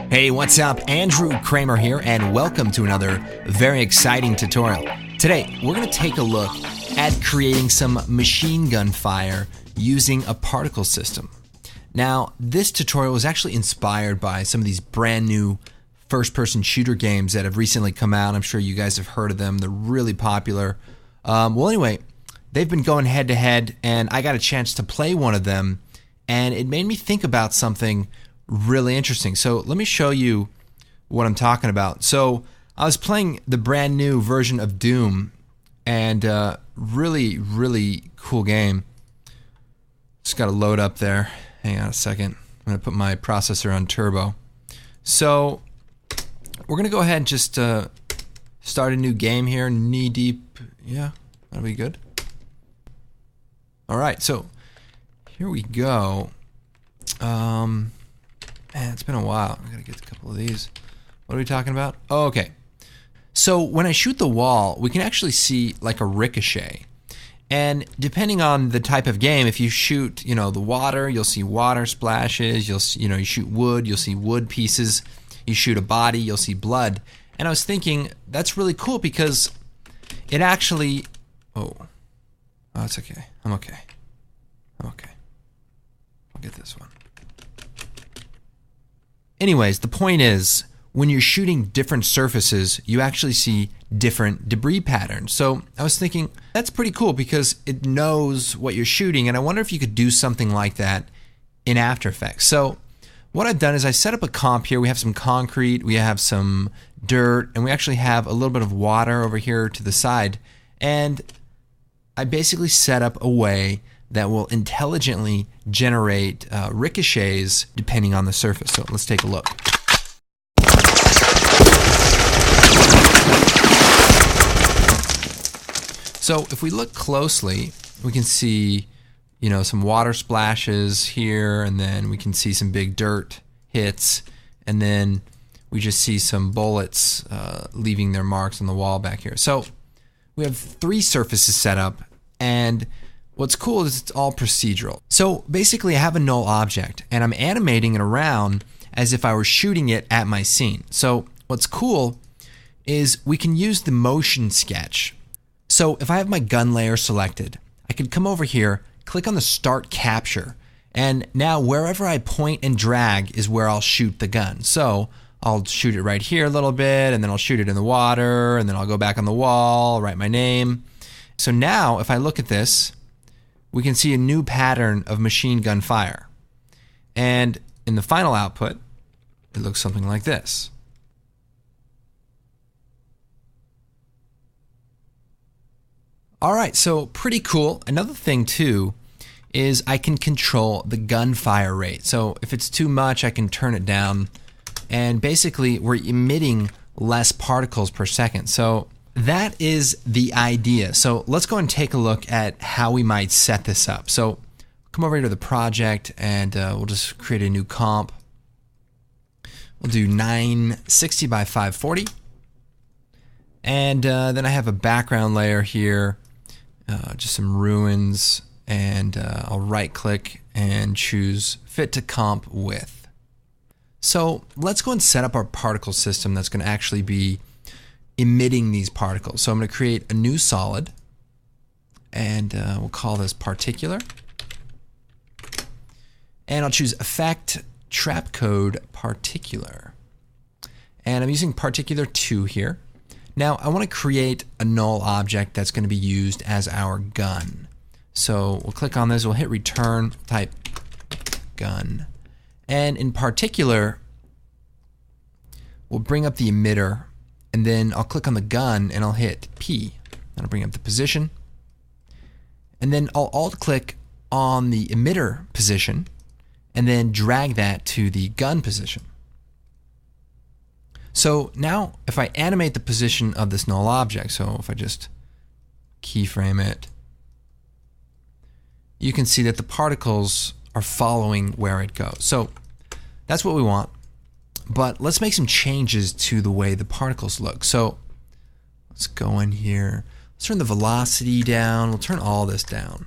Hey, what's up? Andrew Kramer here, and welcome to another very exciting tutorial. Today, we're going to take a look at creating some machine gun fire using a particle system. Now, this tutorial was actually inspired by some of these brand new first-person shooter games that have recently come out. I'm sure you guys have heard of them. They're really popular. Anyway, they've been going head-to-head, and I got a chance to play one of them, and it made me think about something really interesting. So let me show you what I'm talking about. So I was playing the brand new version of Doom, and really cool game. Just got to load up there. Hang on a second. I'm going to put my processor on turbo. So we're going to go ahead and just start a new game here. Knee deep. Yeah, that'll be good. All right, so here we go. Man, it's been a while. I gotta get a couple of these. What are we talking about? Oh, okay. So when I shoot the wall, we can actually see like a ricochet. And depending on the type of game, if you shoot, the water, you'll see water splashes. You shoot wood, you'll see wood pieces. You shoot a body, you'll see blood. And I was thinking that's really cool because it actually. Oh, it's okay. I'm okay. I'll get this one. Anyways, the point is, when you're shooting different surfaces, you actually see different debris patterns. So I was thinking, that's pretty cool because it knows what you're shooting, and I wonder if you could do something like that in After Effects. So what I've done is I set up a comp here. We have some concrete, we have some dirt, and we actually have a little bit of water over here to the side. And I basically set up a way that will intelligently generate ricochets depending on the surface. So let's take a look. So if we look closely, we can see, some water splashes here, and then we can see some big dirt hits, and then we just see some bullets leaving their marks on the wall back here. So we have 3 surfaces set up, and what's cool is it's all procedural. So basically I have a null object and I'm animating it around as if I were shooting it at my scene. So what's cool is we can use the motion sketch. So if I have my gun layer selected, I could come over here, click on the start capture, and now wherever I point and drag is where I'll shoot the gun. So I'll shoot it right here a little bit, and then I'll shoot it in the water, and then I'll go back on the wall, write my name. So now if I look at this, we can see a new pattern of machine gun fire. And in the final output, it looks something like this. Alright, so pretty cool. Another thing too is I can control the gunfire rate. So if it's too much, I can turn it down. And basically, we're emitting less particles per second. So that is the idea. So let's go and take a look at how we might set this up. So come over here to the project, and we'll just create a new comp. We'll do 960 by 540. And then I have a background layer here, just some ruins, and I'll right click and choose fit to comp with. So let's go and set up our particle system that's going to actually be emitting these particles. So I'm going to create a new solid, and we'll call this particular, and I'll choose effect trap code particular, and I'm using particular 2 here. Now I want to create a null object that's going to be used as our gun. So we'll click on this, we'll hit return, type gun, and in particular we'll bring up the emitter. And then I'll click on the gun and I'll hit P. That'll bring up the position. And then I'll alt-click on the emitter position and then drag that to the gun position. So now if I animate the position of this null object, so if I just keyframe it, you can see that the particles are following where it goes. So that's what we want. But let's make some changes to the way the particles look. So let's go in here. Let's turn the velocity down. We'll turn all this down.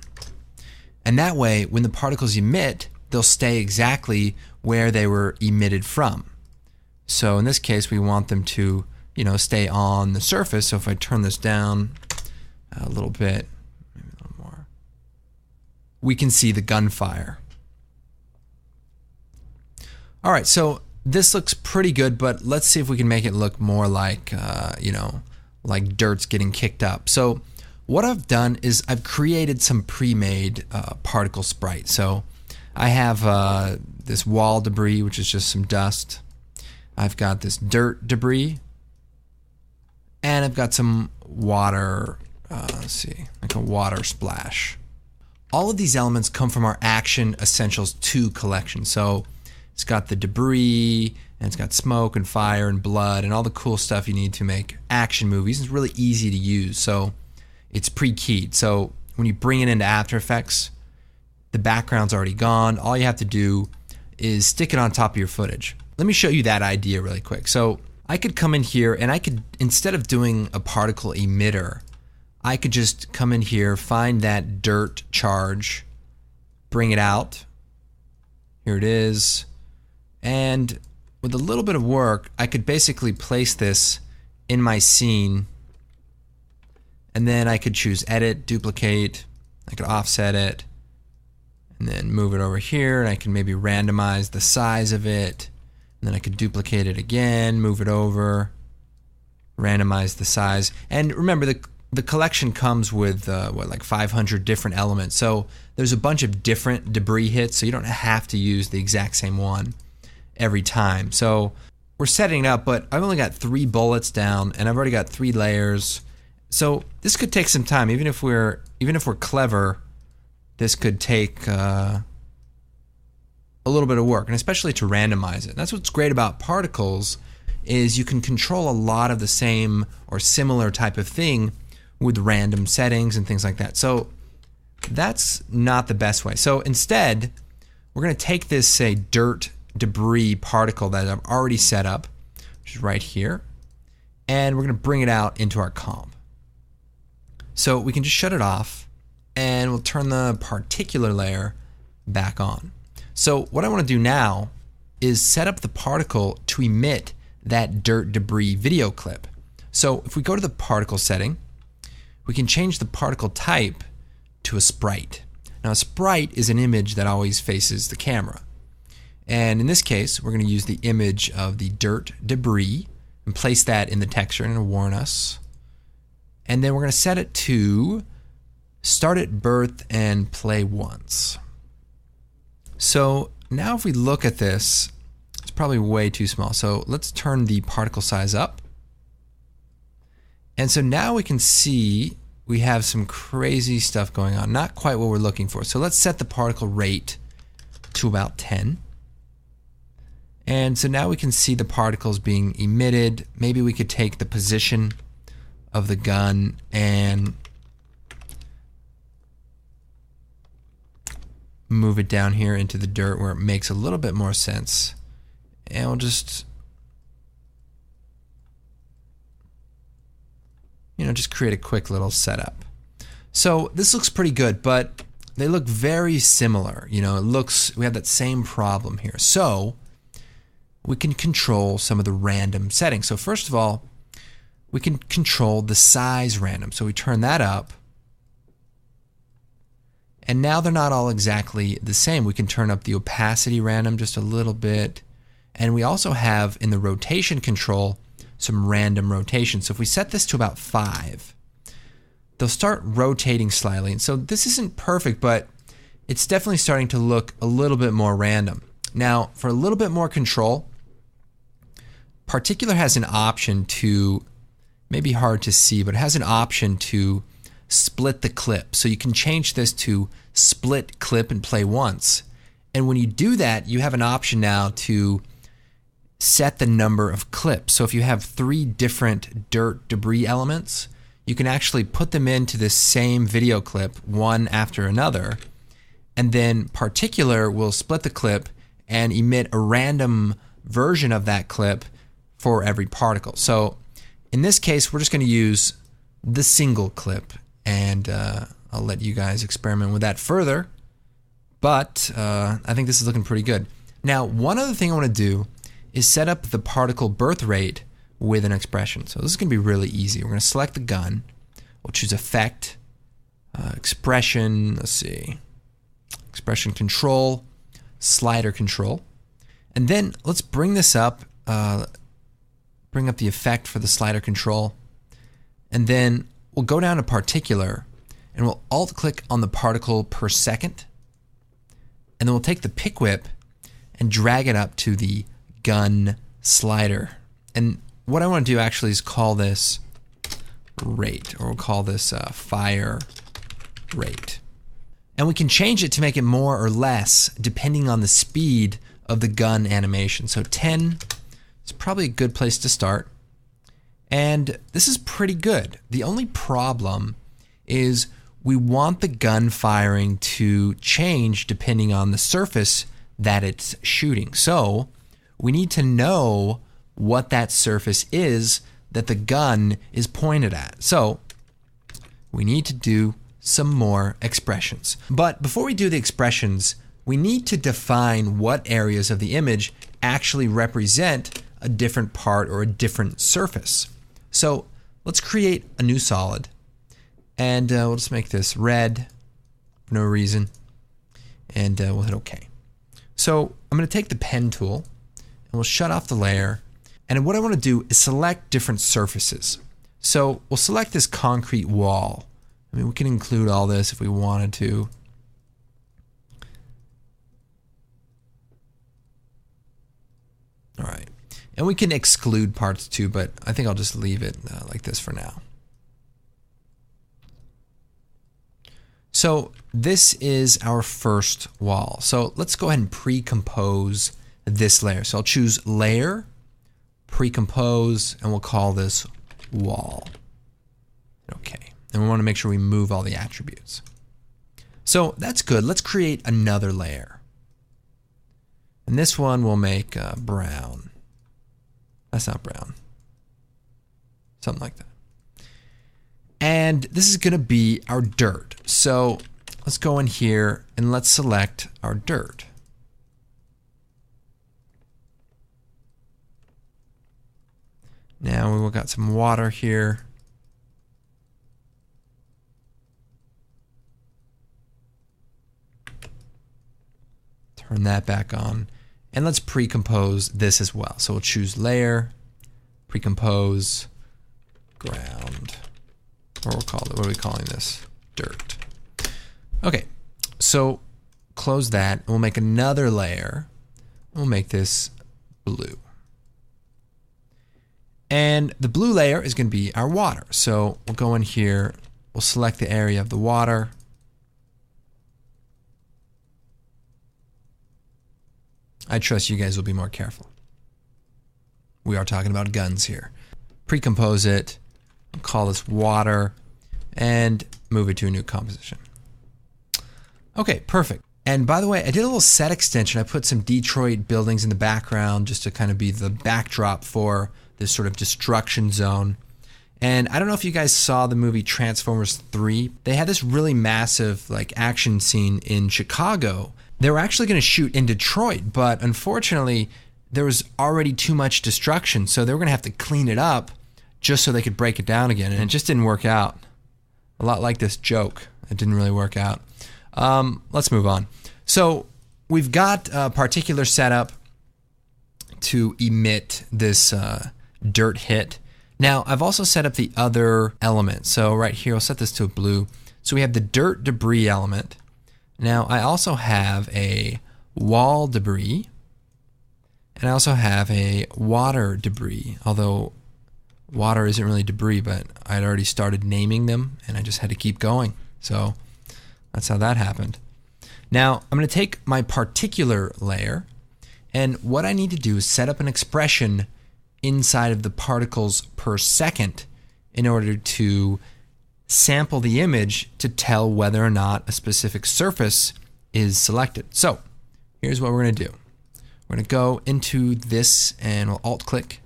And that way, when the particles emit, they'll stay exactly where they were emitted from. So in this case, we want them to, stay on the surface. So if I turn this down a little bit, maybe a little more, we can see the gunfire. All right, so this looks pretty good, but let's see if we can make it look more like, like dirt's getting kicked up. So what I've done is I've created some pre-made particle sprite. So I have this wall debris, which is just some dust. I've got this dirt debris, and I've got some water, let's see, like a water splash. All of these elements come from our Action Essentials 2 collection. So it's got the debris, and it's got smoke and fire and blood and all the cool stuff you need to make action movies. It's really easy to use, so it's pre-keyed. So when you bring it into After Effects, the background's already gone. All you have to do is stick it on top of your footage. Let me show you that idea really quick. So I could come in here and I could, instead of doing a particle emitter, I could just come in here, find that dirt charge, bring it out. Here it is. And with a little bit of work, I could basically place this in my scene, and then I could choose Edit, Duplicate, I could offset it, and then move it over here, and I can maybe randomize the size of it, and then I could duplicate it again, move it over, randomize the size. And remember, the collection comes with like 500 different elements, so there's a bunch of different debris hits, so you don't have to use the exact same one every time. So we're setting it up, but I've only got 3 bullets down, and I've already got 3 layers. So this could take some time. Even if we're clever, this could take a little bit of work, and especially to randomize it. That's what's great about particles, is you can control a lot of the same or similar type of thing with random settings and things like that. So that's not the best way. So instead, we're going to take this, say, dirt debris particle that I've already set up, which is right here, and we're going to bring it out into our comp. So we can just shut it off, and we'll turn the particular layer back on. So what I want to do now is set up the particle to emit that dirt debris video clip. So if we go to the particle setting, we can change the particle type to a sprite. Now a sprite is an image that always faces the camera. And in this case, we're going to use the image of the dirt debris and place that in the texture, and it'll warn us. And then we're going to set it to start at birth and play once. So now if we look at this, it's probably way too small. So let's turn the particle size up. And so now we can see we have some crazy stuff going on. Not quite what we're looking for. So let's set the particle rate to about 10. And so now we can see the particles being emitted. Maybe we could take the position of the gun and move it down here into the dirt where it makes a little bit more sense. And we'll just, just create a quick little setup. So this looks pretty good, but they look very similar. It looks, we have that same problem here. So we can control some of the random settings. So first of all, we can control the size random. So we turn that up. And now they're not all exactly the same. We can turn up the opacity random just a little bit. And we also have in the rotation control some random rotation. So if we set this to about 5, they'll start rotating slightly. And so this isn't perfect, but it's definitely starting to look a little bit more random. Now, for a little bit more control, Particular has an option to, maybe hard to see, but it has an option to split the clip. So you can change this to split clip and play once. And when you do that, you have an option now to set the number of clips. So if you have 3 different dirt debris elements, you can actually put them into this same video clip one after another, and then Particular will split the clip and emit a random version of that clip for every particle. So in this case, we're just going to use the single clip, and I'll let you guys experiment with that further, but I think this is looking pretty good. Now, one other thing I want to do is set up the particle birth rate with an expression. So this is going to be really easy. We're going to select the gun. We'll choose Effect, Expression, let's see, Expression Control, Slider Control. And then let's bring this up, bring up the effect for the slider control. And then we'll go down to Particular, and we'll Alt-click on the particle per second. And then we'll take the pick whip and drag it up to the gun slider. And what I want to do actually is call this rate, or we'll call this fire rate. And we can change it to make it more or less depending on the speed of the gun animation. So 10 is probably a good place to start. And this is pretty good. The only problem is we want the gun firing to change depending on the surface that it's shooting. So we need to know what that surface is that the gun is pointed at. So we need to do some more expressions. But before we do the expressions, we need to define what areas of the image actually represent a different part or a different surface. So let's create a new solid, and we'll just make this red for no reason, and we'll hit OK. So I'm going to take the pen tool, and we'll shut off the layer, and what I want to do is select different surfaces. So we'll select this concrete wall. I mean, we can include all this if we wanted to. All right. And we can exclude parts too, but I think I'll just leave it like this for now. So this is our first wall. So let's go ahead and pre-compose this layer. So I'll choose Layer, Pre-compose, and we'll call this Wall. Okay. And we want to make sure we move all the attributes. So that's good. Let's create another layer. And this one we'll make brown. That's not brown. Something like that. And this is going to be our dirt. So let's go in here and let's select our dirt. Now we've got some water here. Turn that back on. And let's pre-compose this as well. So we'll choose Layer, Pre-compose, Ground. Or we'll call it, what are we calling this? Dirt. Okay, so close that. We'll make another layer. We'll make this blue. And the blue layer is going to be our water. So we'll go in here. We'll select the area of the water. I trust you guys will be more careful. We are talking about guns here. Pre-compose it. We'll call this water and move it to a new composition. Okay, perfect. And by the way, I did a little set extension. I put some Detroit buildings in the background just to kind of be the backdrop for this sort of destruction zone. And I don't know if you guys saw the movie Transformers 3. They had this really massive like action scene in Chicago. They were actually going to shoot in Detroit, but unfortunately there was already too much destruction, so they were going to have to clean it up just so they could break it down again, and it just didn't work out. A lot like this joke. It didn't really work out. Let's move on. So we've got a particular setup to emit this dirt hit. Now I've also set up the other element. So right here, I'll set this to a blue. So we have the dirt debris element. Now I also have a wall debris, and I also have a water debris, although water isn't really debris, but I'd already started naming them and I just had to keep going. So that's how that happened. Now I'm going to take my particular layer, and what I need to do is set up an expression inside of the particles per second in order to sample the image to tell whether or not a specific surface is selected. So here's what we're going to do. We're going to go into this and we'll Alt-click.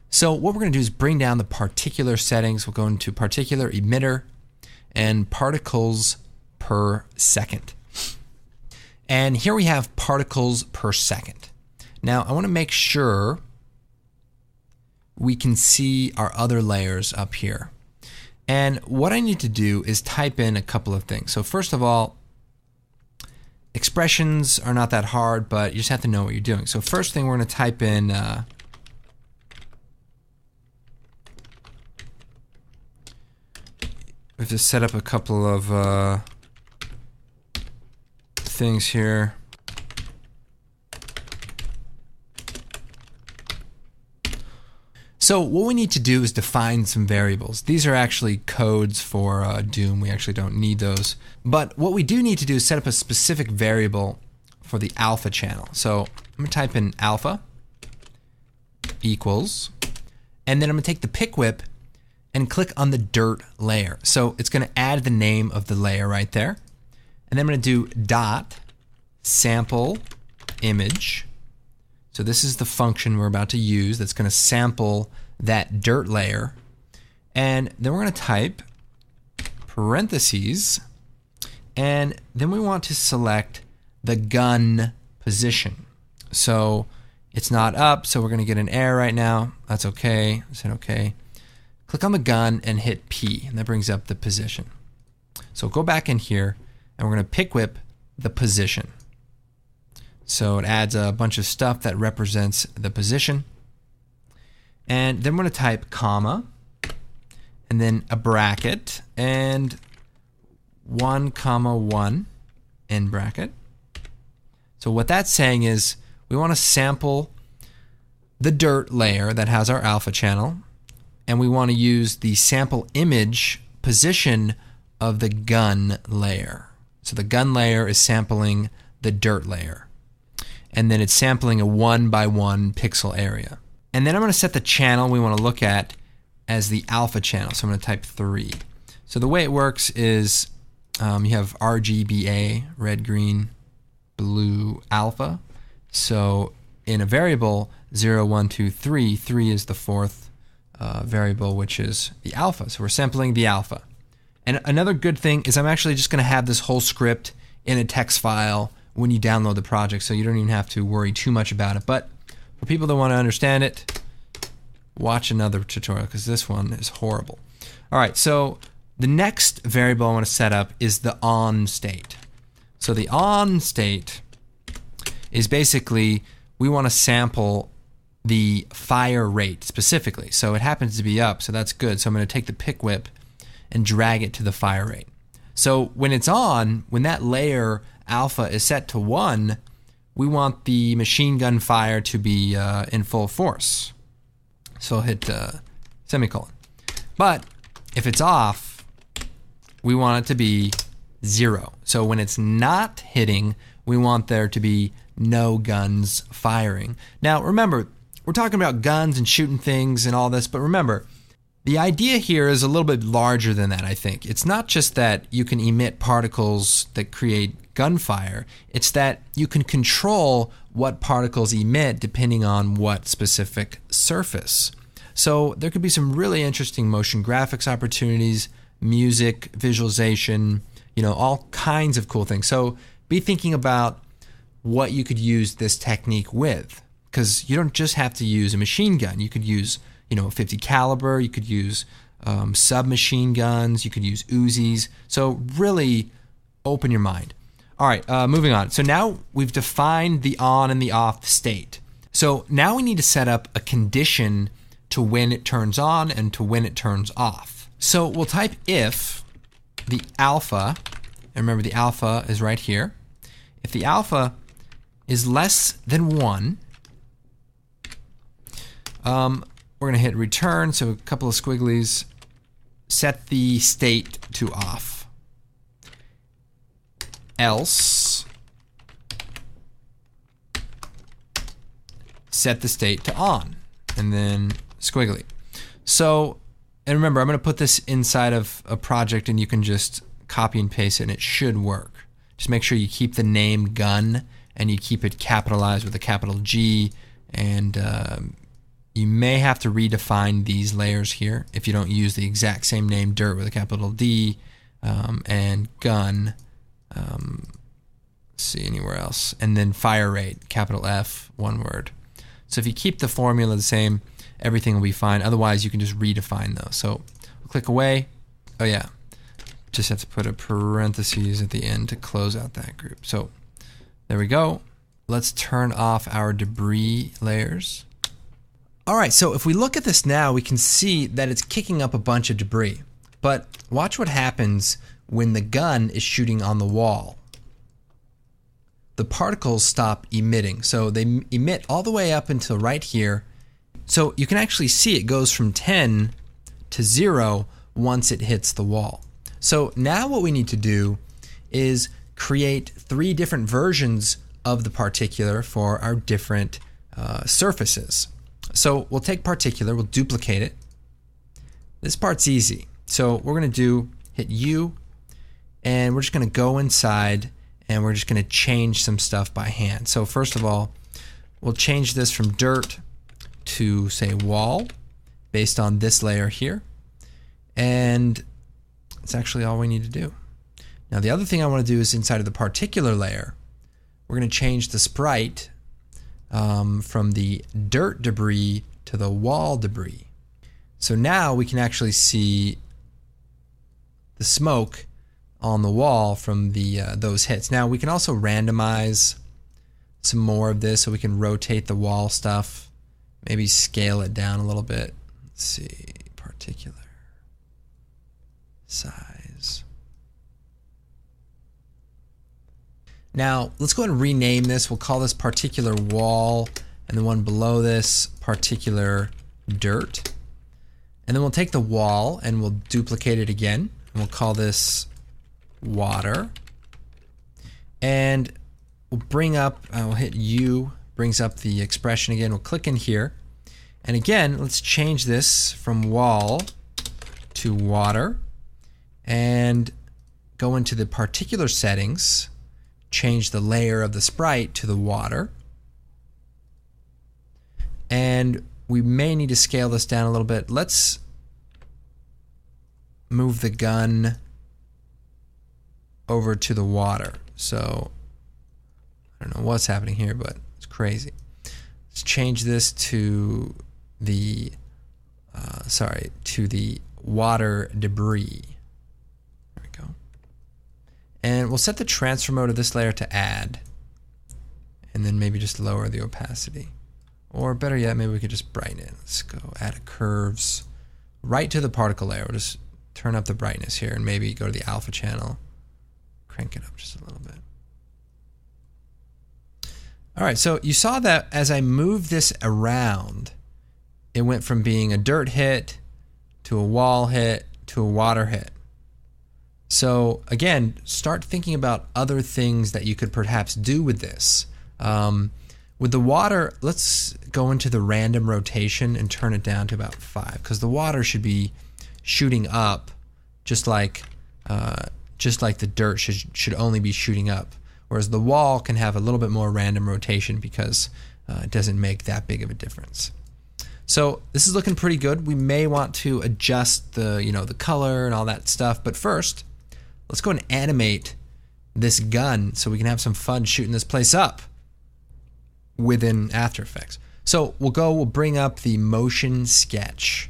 So what we're going to do is bring down the particular settings. We'll go into particular emitter and particles per second. And here we have particles per second. Now I want to make sure we can see our other layers up here. And what I need to do is type in a couple of things. So first of all, expressions are not that hard, but you just have to know what you're doing. So first thing, we're going to type in we have to set up a couple of things here. So what we need to do is define some variables. These are actually codes for Doom. We actually don't need those. But what we do need to do is set up a specific variable for the alpha channel. So I'm going to type in alpha equals, and then I'm going to take the pick whip and click on the dirt layer. So it's going to add the name of the layer right there. And then I'm going to do dot sample image. So this is the function we're about to use that's going to sample that dirt layer. And then we're going to type parentheses, and then we want to select the gun position. So it's not up, so we're going to get an error right now. That's okay. I said okay. Click on the gun and hit P, and that brings up the position. So go back in here, and we're going to pick whip the position. So it adds a bunch of stuff that represents the position. And then we're going to type comma, and then a bracket, and 1, 1 end bracket. So what that's saying is we want to sample the dirt layer that has our alpha channel, and we want to use the sample image position of the gun layer. So the gun layer is sampling the dirt layer. And then it's sampling a 1 by 1 pixel area. And then I'm going to set the channel we want to look at as the alpha channel. So I'm going to type 3. So the way it works is you have RGBA, red, green, blue, alpha. So in a variable 0, 1, 2, 3, 3 is the fourth variable, which is the alpha. So we're sampling the alpha. And another good thing is I'm actually just going to have this whole script in a text file when you download the project, so you don't even have to worry too much about it. But for people that want to understand it, watch another tutorial, because this one is horrible. All right, so the next variable I want to set up is the on state. So the on state is basically we want to sample the fire rate specifically. So it happens to be up, so that's good. So I'm going to take the pick whip and drag it to the fire rate. So when it's on, when that layer alpha is set to 1, we want the machine gun fire to be in full force. So I'll hit semicolon. But if it's off, we want it to be 0. So when it's not hitting, we want there to be no guns firing. Now remember, we're talking about guns and shooting things and all this, but remember, the idea here is a little bit larger than that, I think. It's not just that you can emit particles that create gunfire, it's that you can control what particles emit depending on what specific surface. So there could be some really interesting motion graphics opportunities, music, visualization, all kinds of cool things. So be thinking about what you could use this technique with, because you don't just have to use a machine gun. You could use a 50 caliber, you could use submachine guns, you could use Uzis. So really open your mind. All right, moving on. So now we've defined the on and the off state. So now we need to set up a condition to when it turns on and to when it turns off. So we'll type if the alpha, and remember the alpha is right here. If the alpha is less than 1, we're going to hit return, so a couple of squigglies, set the state to off. Else, set the state to on, and then squiggly. So, and remember, I'm going to put this inside of a project and you can just copy and paste it and it should work. Just make sure you keep the name gun and you keep it capitalized with a capital G, and you may have to redefine these layers here if you don't use the exact same name, dirt with a capital D, and gun. let's see anywhere else, and then fire rate, capital F, one word. So if you keep the formula the same, everything will be fine. Otherwise, you can just redefine those. So we'll click away. Oh yeah, just have to put a parentheses at the end to close out that group. So there we go. Let's turn off our debris layers. All right, so if we look at this now, we can see that it's kicking up a bunch of debris. But watch what happens when the gun is shooting on the wall. The particles stop emitting. So they emit all the way up until right here. So you can actually see it goes from 10 to 0 once it hits the wall. So now what we need to do is create 3 different versions of the particular for our different surfaces. So we'll take particular, we'll duplicate it. This part's easy. So we're going to hit U, and we're just going to go inside, and we're just going to change some stuff by hand. So first of all, we'll change this from dirt to, say, wall, based on this layer here. And that's actually all we need to do. Now the other thing I want to do is inside of the particular layer, we're going to change the sprite from the dirt debris to the wall debris. So now we can actually see the smoke on the wall from the those hits. Now we can also randomize some more of this, so we can rotate the wall stuff, maybe scale it down a little bit. Let's see, particular size. Now let's go ahead and rename this. We'll call this particular wall, and the one below this particular dirt. And then we'll take the wall and we'll duplicate it again, and we'll call this water. And we'll bring up, we'll hit U, brings up the expression again. We'll click in here, and again let's change this from wall to water, and go into the particular settings, change the layer of the sprite to the water, and we may need to scale this down a little bit. Let's move the gun over to the water. So I don't know what's happening here, but it's crazy. Let's change this to the to the water debris. There we go. And we'll set the transfer mode of this layer to add, and then maybe just lower the opacity. Or better yet, maybe we could just brighten it. Let's go add a curves right to the particle layer. We'll just turn up the brightness here, and maybe go to the alpha channel, crank it up just a little bit. All right, so you saw that as I moved this around, it went from being a dirt hit to a wall hit to a water hit. So again, start thinking about other things that you could perhaps do with this. With the water, let's go into the random rotation and turn it down to about 5, because the water should be shooting up, just like the dirt should only be shooting up. Whereas the wall can have a little bit more random rotation because it doesn't make that big of a difference. So this is looking pretty good. We may want to adjust the color and all that stuff, but first, let's go and animate this gun so we can have some fun shooting this place up within After Effects. So we'll bring up the motion sketch.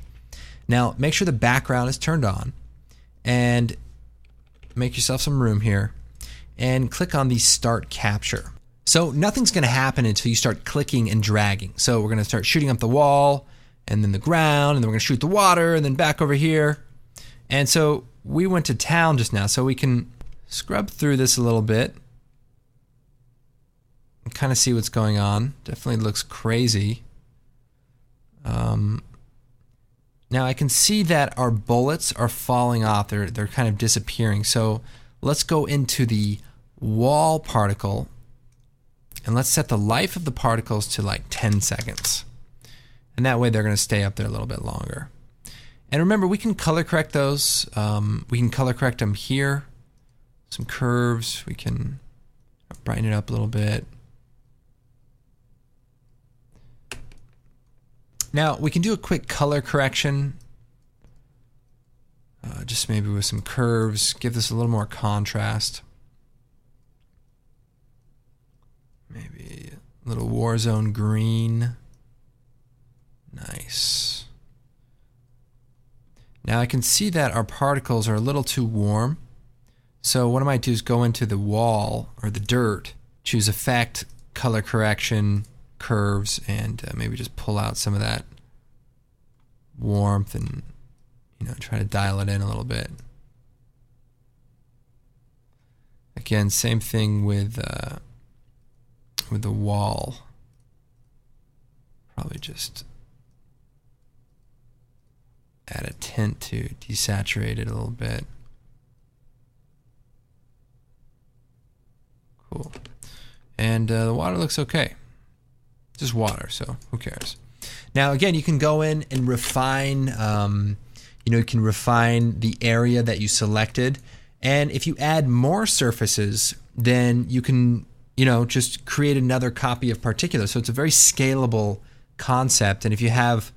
Now make sure the background is turned on, and make yourself some room here, and click on the Start Capture. So nothing's going to happen until you start clicking and dragging. So we're going to start shooting up the wall, and then the ground, and then we're going to shoot the water, and then back over here. And so we went to town just now, so we can scrub through this a little bit and kind of see what's going on. Definitely looks crazy. Now I can see that our bullets are falling off. They're kind of disappearing. So let's go into the wall particle, and let's set the life of the particles to like 10 seconds. And that way they're going to stay up there a little bit longer. And remember, we can color correct those. We can color correct them here. Some curves. We can brighten it up a little bit. Now we can do a quick color correction. Just maybe with some curves. Give this a little more contrast. Little Warzone green. Nice. Now I can see that our particles are a little too warm. So what I might do is go into the wall or the dirt, choose Effect, Color Correction, Curves, and maybe just pull out some of that warmth and, you know, try to dial it in a little bit. Again, same thing with the wall. Probably just add a tint to desaturate it a little bit. Cool. And the water looks okay. Just water, so who cares? Now, again, you can go in and refine, you can refine the area that you selected. And if you add more surfaces, then you can, just create another copy of particulate. So it's a very scalable concept. And if you have,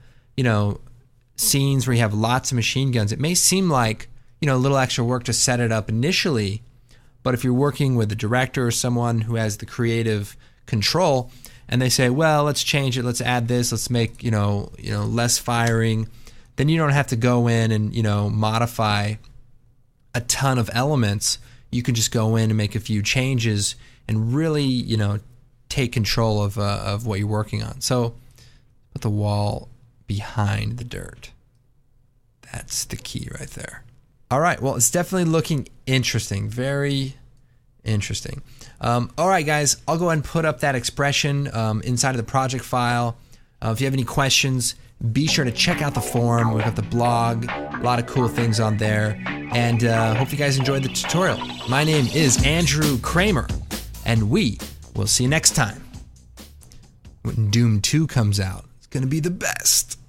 scenes where you have lots of machine guns, it may seem like, a little extra work to set it up initially. But if you're working with a director or someone who has the creative control, and they say, well, let's change it, let's add this, let's make, less firing, then you don't have to go in and, modify a ton of elements. You can just go in and make a few changes and really, take control of what you're working on. So put the wall behind the dirt. That's the key right there. All right, well, it's definitely looking interesting, very interesting. All right, guys, I'll go ahead and put up that expression inside of the project file. If you have any questions, be sure to check out the forum. We've got the blog, a lot of cool things on there. And hope you guys enjoyed the tutorial. My name is Andrew Kramer, and we will see you next time. When Doom 2 comes out, it's going to be the best.